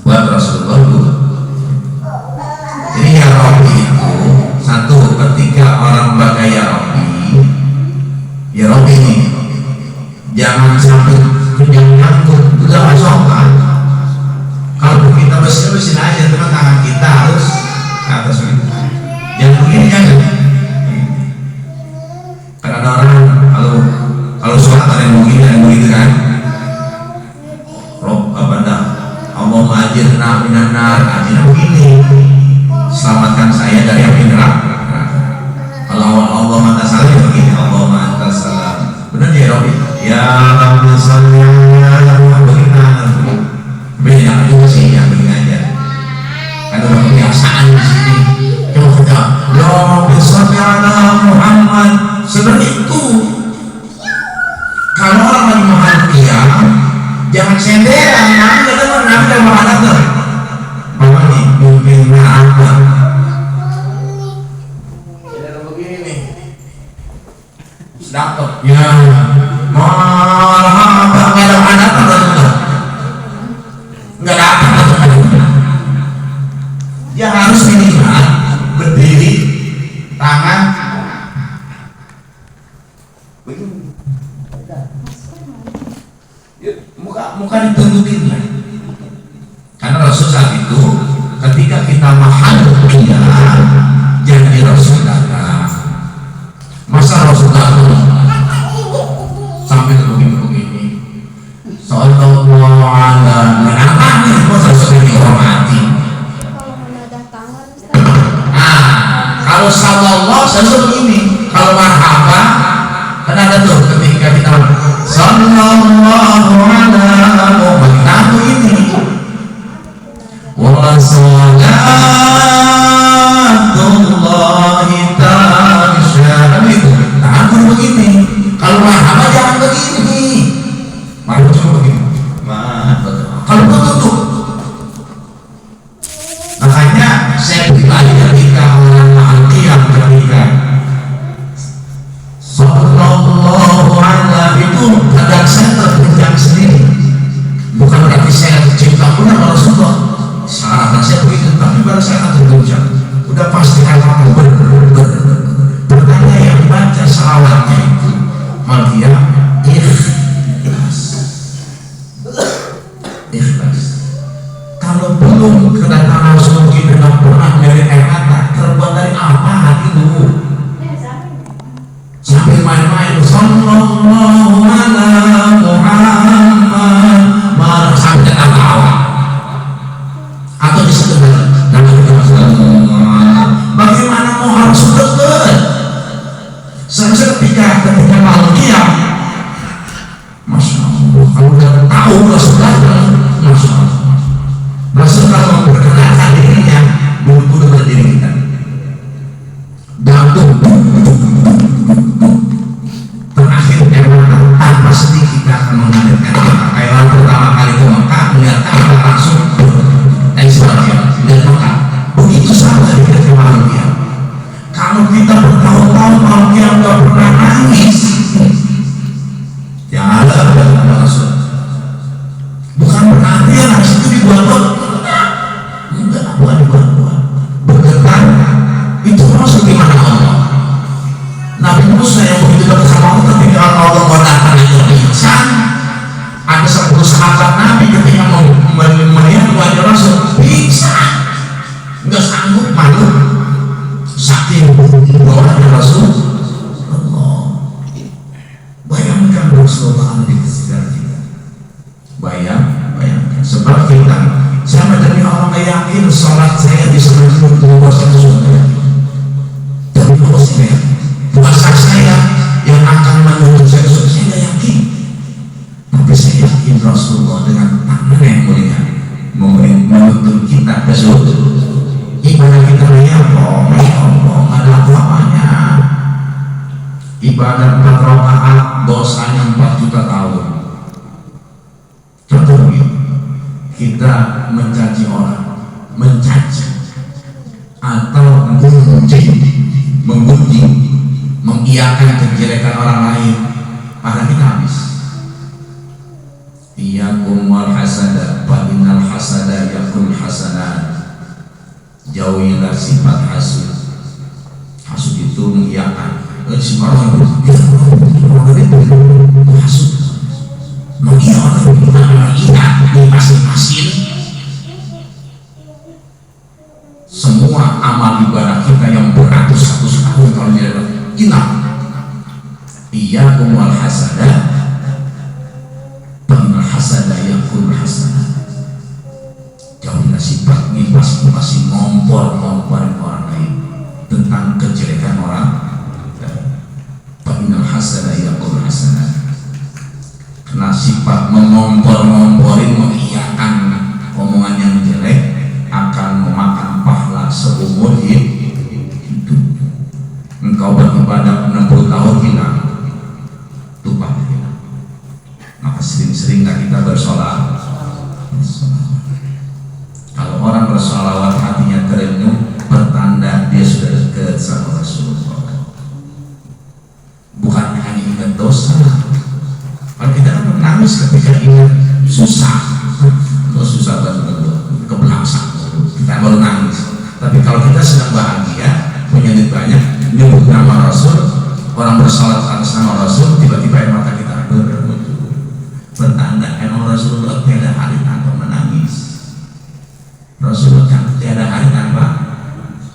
buat Rasulullah dulu. Jadi ya Rabbi itu satu orang bagai ya Rabbi nih, jangan sampai nyangkut udah sopan. Kalau kita bersih aja, teman tangan kita harus ke atas ini. Jangan begini, jangan. Kan ada orang kalau sholat ada yang begini kan. Rob apa dah? Allah majirna minan nar, ajirna begini. Selamatkan saya dari api neraka. Kalau Allah mata salam begini, Allah mata salam. Benar ya Rabbi? Ya Rabbi salli ala Muhammad. Beda juga sih yang begini aja. Ada orang kebiasaan di sini. Coba kita, ya Rabbi salli ala Muhammad. Sebenarnya itu. Kalau orang lagi makan qiyam, jangan senderan. Nabi udah makan tuh. Mama nih, mungkin apa? Ada begini nih. Sedap tuh. Ya, marhaba. Nggak ada anak tuh. Nggak ada apa. Dia harus minimal berdiri, tangan begini. Muka ditunjukin lah. Karena Rasul saat itu ketika kita mahal qiyam, jadi Rasul datang. Masa Rasul datang sampai begini. Sallallahu alaihi wasallam. Masa Rasul dihormati. Kalau sallallahu Rasul begini. Kalau marhaba kan ada tuh ketika kita sallallahu alaihi wasallam ini wa salatullahi ta'ala itu tangan begini. Kalau marhaba jangan begini, marhaba cuma begini. Kalau betul makanya saya pribadi ketika orang mahal qiyam ketika sallallahu alaihi itu kadang saya terpenjam sendiri. Bukan berarti saya cinta punya Rasulullah. Saran saya begitu, tapi pada saya terpenjam. Udah pasti akan bertanya yang baca salawatnya itu malah ikhlas. Kalau belum kedatangan Rasulullah kita tidak pernah dari air mata, terbuat dari apa hati dulu? Sampai main-main sallallahu ala Muhammad malah sampai ketawa atau disebut nama kita bagaimana mau harus dekat ketika malam qiyam, Masya Allah, kalau udah tahu Rasulullah, Masya Allah, Rasulullah memperkenalkan dirinya dulu berdiri kita gantung terakhir tanpa sedih kita akan mengadarkan kayak orang pertama kali ke Mekah melihat Ka'bah langsung dari sebagainya melihat Mekah. Begitu sama kita ke malam qiyam. Kalau kita bertahun-tahun malam qiyam gak pernah nangis, ya ada Rasul. Bukan berarti yang nangis itu dibuat-buat, enggak, bukan dibuat-buat. Bergetar itu Rasul di mana Allah. Nabi Musa yang begitu dekat sama Allah ketika Allah mendatangkan insan, ada 10 sahabat Nabi ketika melihat wajah Rasul bisa nggak sanggup malu saking bawahnya Rasul Allah. Bayangkan Rasulullah di sekitar kita. Bayangkan sebab kita saya menjadi orang yang yakin sholat saya bisa menjadi puasa surga. Tapi maksudnya puasa saya yang akan menuntut saya surga, saya tidak yakin. Tapi saya yakin Rasulullah dengan tangan yang mulia menuntut kita ke surga. Ibadah kita ya Allah, ada apa-apanya. Ibadah 4 rakaat dosanya 4 juta tahun. Contoh kita mencaci orang, atau menggunjing, mengiyakan kejelekan orang lain, pada kita habis. Iyyakum wal hasada, fa innal hasada yakul hasanat. Jauhilah sifat hasud. Hasud itu mengiyakan. Si orang itu masuk mengiyakan di masing-masing. Semua amal ibadah kita yang beratus-ratus tahun kalau dia hilang. Iya kumul hasanah, penal hasanah yakul hasanah. Jauhilah sifat ngimpas-ngimpasin ngompor-ngomporin orang lain tentang kejelekan orang. Penal hasanah yakul hasanah. Karena sifat mengompor-ngomporin, mengiyakan omongan yang jelek akan memakan pahala seumur hidup. Engkau beribadah 60 tahun hilang, tumpah hilang. Maka sering-seringlah kita bersolawat. Kalau orang bersolawat hatinya terenyuh, pertanda dia sudah dekat sama Rasulullah. Bukan hanya ingat dosa. Kalau kita kan menangis ketika ingat susah, susah banget, kebelangsang, kita baru nangis. Tapi kalau kita sedang bahagia, punya duit banyak, nyebut nama Rasul, orang bersalat atas nama Rasul, tiba-tiba air mata kita bermuncul. Pertanda emang Rasulullah tiada hari tanpa menangis. Rasulullah tiada hari tanpa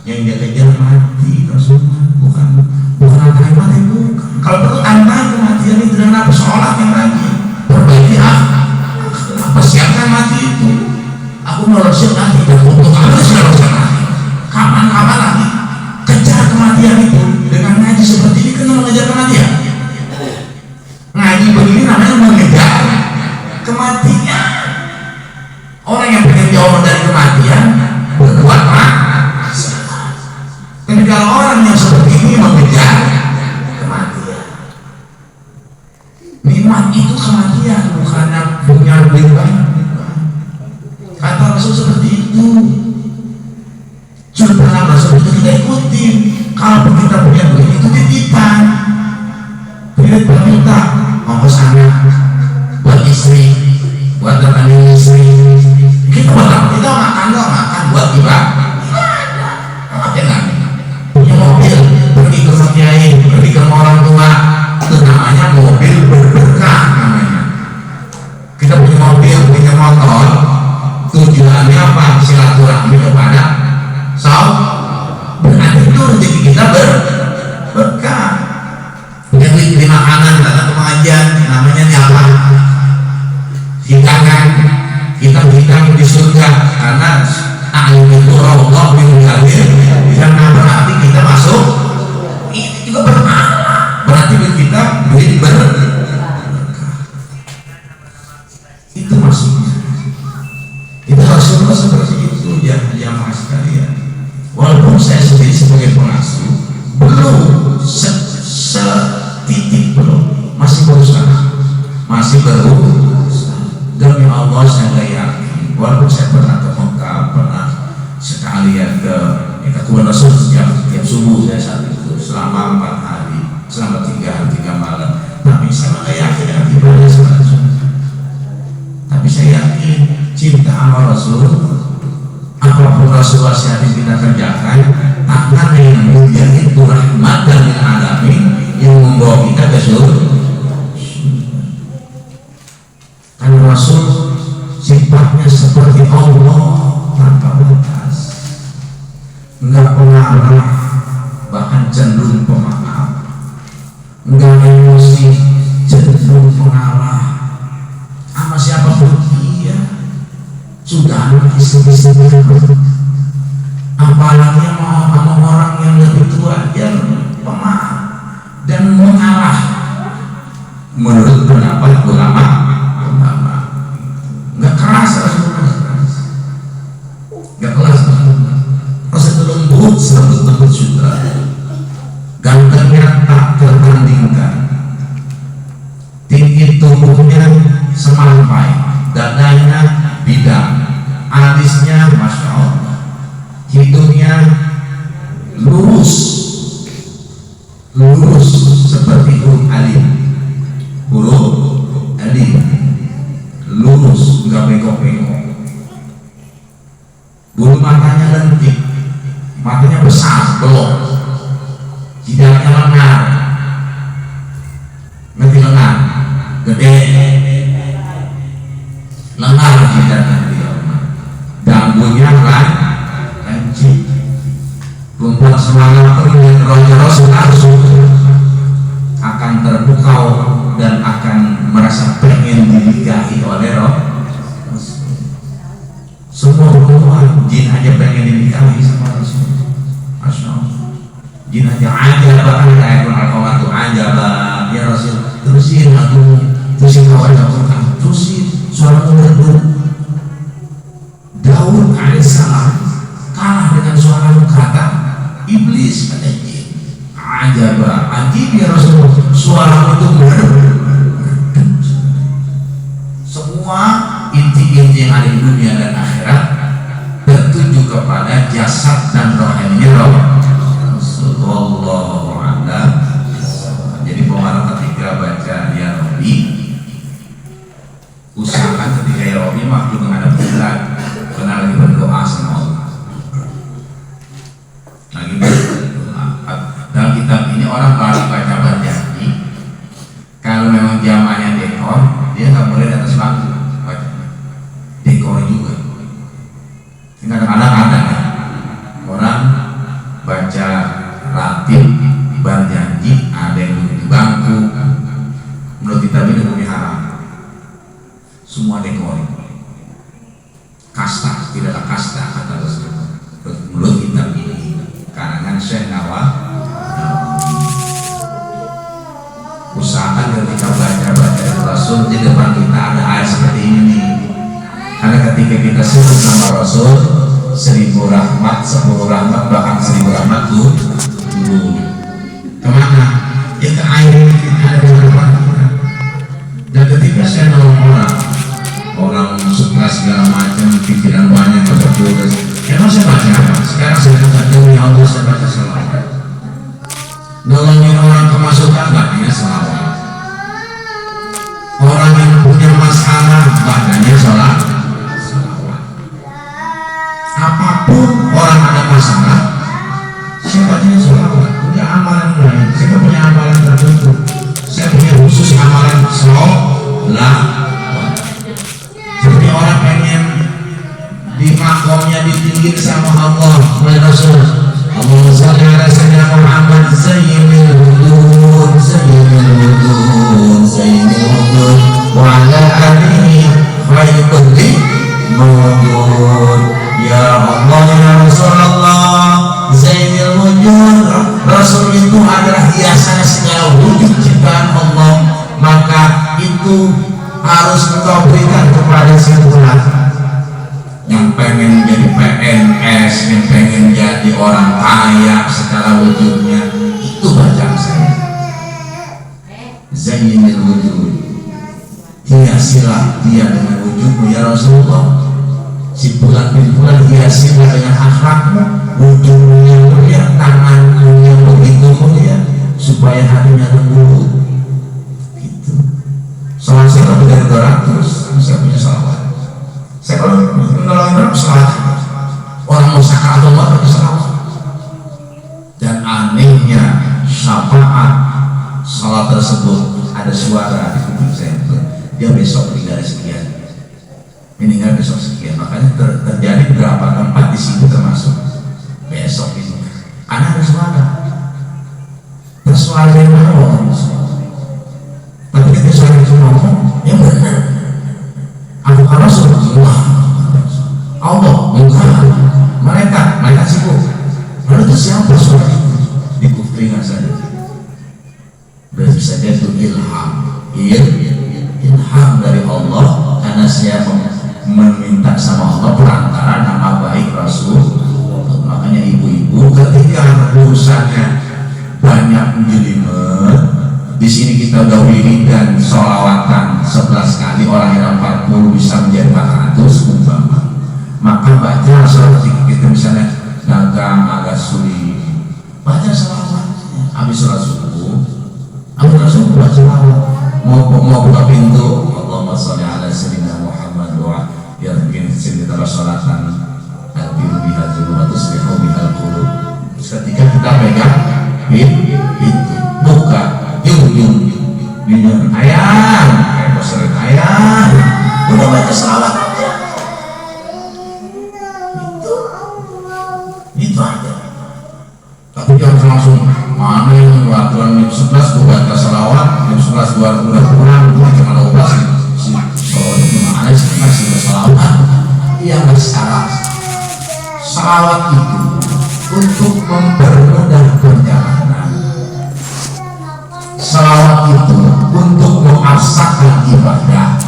yang dia kejar mati. Rasulullah bukan angka mati, bukan. Kalau perlu angka kematian itu dengan apa? Sholat yang rajin, perbaiki persiapkan mati itu. Aku mau siap nanti dan untuk apa sudah mati? Kapan lagi? Kejar kematian itu dengan ngaji seperti ini. Kenal mengejar kematian? Ngaji begini namanya mengejar kematian. Orang yang pengen jauh dari kematian berbuat maksiat. Tapi kalau orang yang seperti ini mengejar kematian, nikmat itu kematian, bukannya punya duit banyak. Kata Rasul seperti itu. Sunnah Rasul itu kita ikuti. Kalau kita punya duit itu titipan. Duit berminta, ongkos anak, buat istri, buat teman istri. Kita makan buat ibadah. Punya mobil, pergi ke rumah kiai, pergi ke rumah orang tua, itu namanya mobil berberkah namanya. Kita punya mobil, punya motor, tujuannya apa? Silaturahmi kepada berarti itu rezeki kita berkah. Punya duit beli makanan, datang ke pengajian, namanya ini apa? Hidangan. Kita hitam di surga karena alim itu Allah billahi, yang berarti kita masuk ini juga berpahala. Berarti kita duit berkah. Itu maksudnya. Itu Rasulullah seperti itu ya jamaah sekalian. Walaupun saya sendiri sebagai pengasuh belum setitik belum, masih berusaha, demi Allah saya nggak yakin. Walaupun saya pernah ke Mekah, pernah sekalian ke Kebun Rasul tiap subuh saya saat itu selama 4 hari, selama 3 hari 3 malam. Tapi saya nggak yakin dengan ibadah seperti. Tapi saya yakin cinta sama Rasul, apapun Rasul wasiat kita kerjakan, tangan yang mulia itu rahmat dan alamin yang membawa kita ke surga. Karena Rasul sifatnya seperti Allah tanpa batas, enggak pengarah, bahkan cenderung pemaaf, enggak emosi, cenderung pengarah. Sama siapapun dia sudah anak istri-istri, apalagi mau sama orang yang lebih tua dia pemaaf dan mengarah menurut pendapat ulama. Nggak keras Rasulullah, nggak keras Rasulullah, lembut selembut sutra, gantengnya tak tertandingkan, tinggi tubuhnya semampai, dadanya bidang, alisnya masya Allah, hidungnya lurus seperti huruf alif, lurus, nggak bengkok-bengkok. Bulu matanya lentik, matanya besar, belok. jidatnya lengan, ngerti lengan, gede, lengan jidatnya dia, dagunya lancip, kumpul semangat terlihat roh akan terpukau dan akan merasa pengen dinikahi oleh roh. Semua perempuan jin aja pengen dinikahi sama Rasul. Masya Allah. Jin aja bahkan ayat Al-Qamar itu ajabah ya Rasul, terusin aku, terusin kawan Al-Quran, terusin suaramu merdu. Daud alaihissalam kalah dengan suara kata iblis, kata jin. Ajabah, ajib ya Rasul, suaramu itu merdu. Semua inti-inti yang ada di dunia dan akhirat tertuju kepada jasad dan rohaninya Rasulullah. Jadi pemarah ketika baca ya Rabbi, usahakan ketika ya Rabbi mah juga menghadap kiblat, karena lagi berdoa sama Allah. Lagi berdoa. Dalam kitab ini orang baru baca berjanji, kalau memang zamannya dekor, dia nggak boleh di atas bangku baca. Dekor juga. Kadang-kadang ada orang baca ratib berjanji, ada yang duduk di bangku. Menurut kitab ini hukumnya haram. Semua dekor. Kasta, tidaklah kasta kata Rasulullah. Menurut kitab ini karangan Syekh Nawawi. Usahakan ketika baca Rasul di depan kita ada ayat seperti ini nih. Karena ketika kita sebut nama Rasul, 1000 rahmat, 10 rahmat, bahkan 1000 rahmat turun. Kemana? Ya ke air yang ada di depan kita. Dan ketika saya nolong orang suka segala macam, pikiran banyak, berdoa. Emang saya baca apa? Sekarang saya baca demi Allah, saya baca selawat. Nolongin orang kemasukan, bacanya selawat. Orang yang punya masalah, bacanya selawat. Apapun orang ada masalah, saya bacanya selawat. Punya amalan lain, saya punya amalan tertentu. Saya punya khusus amalan selawat. Seperti orang pengen di makomnya ditinggiin sama Allah, oleh Rasul. Allahumma shalli ala sayyidina Muhammad sayyidil wujud wa ala alihi khairul mawjud. Ya Allah ya Rasulullah sayyidil wujud. Rasul itu adalah hiasan segala wujud ciptaan Allah, maka itu harus engkau berikan kepada semua yang pengen jadi PNS, yang pengen jadi orang kaya secara wujudnya. Itu bacaan saya. Zainil wujud, hiasilah dia dengan wujudmu ya Rasulullah. Si bulan bin bulan hiasilah dengan akhlakmu, wujudmu yang mulia, tanganmu yang begitu mulia, supaya hatinya lembut. Gitu. Salah saya lebih dari 200, saya punya salawat. Saya kalau menolong orang salawat, orang musaka atau Allah pakai salawat. Dan anehnya syafaat salat tersebut ada suara di kuping saya. Dia besok meninggal sekian, meninggal besok sekian. Makanya terjadi beberapa tempat di sini termasuk besok ini. Ada suara, bersuara yang mana? Tapi ketika suara itu ngomong, yang benar. Aku kan Rasulullah, Allah, mereka sibuk. Lalu itu siapa suara itu? Di kuping saja. Berarti saja itu ilham dari Allah, karena saya meminta sama Allah perantara nama baik Rasul. Makanya ibu-ibu ketika urusannya banyak menjelimet, di sini kita udah wiridan sholawatan 11 kali, orang yang 40 bisa menjadi 400 umpama. Maka baca sholat kita misalnya dagang agak sulit, baca sholawat. Habis sholat subuh, baca sholawat. Mau buka pintu, Allahumma sholli ala sayyidina Muhammad wa ya mungkin sayyidina sholatan al-biru bihal qulub wa tuslihu bihal qulub. Ketika kita pegang Tapi jangan langsung mana yang peraturan jam 11 gue baca salawat, jam 11 gue udah pulang, gue cuma lupa sih. Oh ini gimana sih masih bersalawat? Iya nggak salah. Salawat itu untuk mempermudah perjalanan. Salawat itu untuk memaksakan ibadah.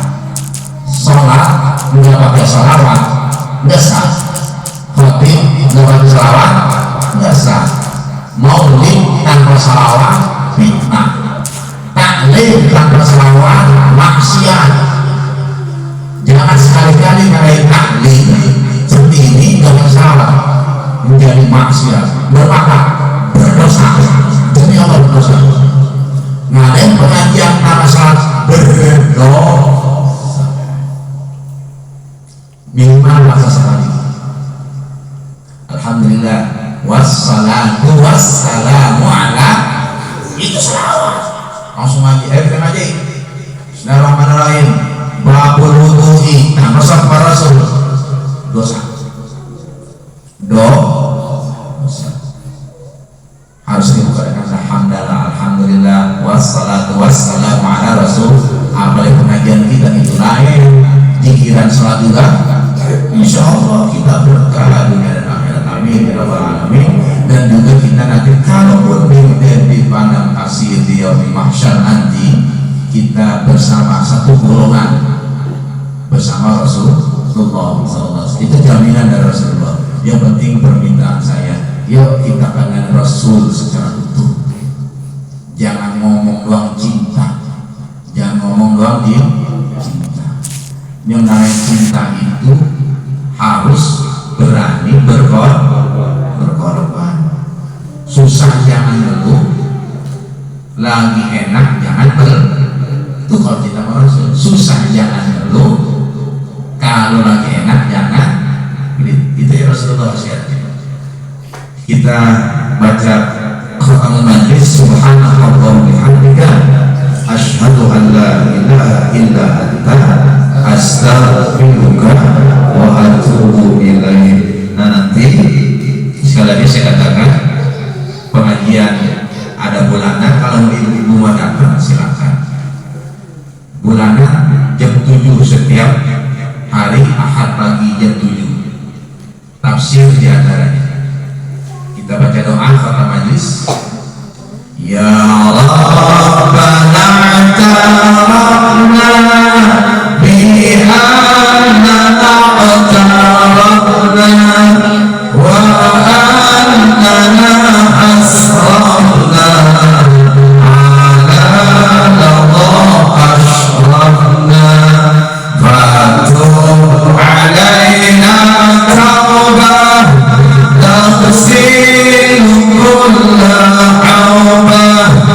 Sholat nggak pakai salawat nggak sah. Khotib nggak pakai salawat nggak sah. Maulid tanpa salawat fitnah. Taklid tanpa salawat maksiat. Jangan sekali-kali ngadain taklid sendiri nggak bersalawat menjadi maksiat, berpakat, berdosa. Demi Allah berdosa. Ngadain pengajian tanpa salawat berdosa. Minimal bahasa sekali. Alhamdulillah wassalatu wassalamu ala itu salawat. Langsung ngaji, kita ngaji. Bismillahirrahmanirrahim. Babul wudu'i tanpa para rasul dosa. Dosa. Harus dibuka dengan alhamdulillah, alhamdulillah wassalatu wassalamu ala rasul. Apalagi pengajian kita itu lain. Jikiran salat juga. Insya Allah kita berkah dunia dan akhirat, amin ya rabbal alamin. Dan juga kita nanti kalaupun dipandang kasih di yaumil mahsyar nanti kita bersama satu golongan bersama Rasulullah SAW. Itu jaminan dari Rasulullah. Yang penting permintaan saya, yuk kita kangen Rasul secara utuh. Jangan ngomong doang cinta, jangan ngomong doang cinta. Yang namanya cinta itu harus berani berkorban. Susah jangan ngeluh, lagi enak jangan itu kalau kita mau susah jangan ngeluh, kalau lagi enak jangan itu ya Rasulullah wasiatnya. Kita baca Qur'anul Majid. Subhanallah wa bihamdika asyhadu an la ilaha illa anta astaghfiruka wa atubu ilaik. Nah nanti sekali lagi saya katakan pengajian ada bulanan. Kalau ibu-ibu mau datang silakan. Bulanan jam 7 setiap hari Ahad pagi jam 7. Tafsir diantaranya. Kita baca doa kata majlis. Ya Rabbana ta'arafna bi'anna a'tarafna wa annana asrafna ala Allah ashrafna fatub alaina tawbah تغسل كل حوبة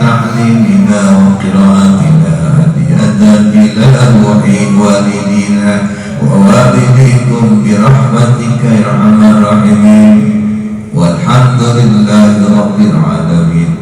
تعليمنا وقراءتنا هدية إلى روح والدينا ووالديكم برحمتك يا أرحم الراحمين والحمد لله رب العالمين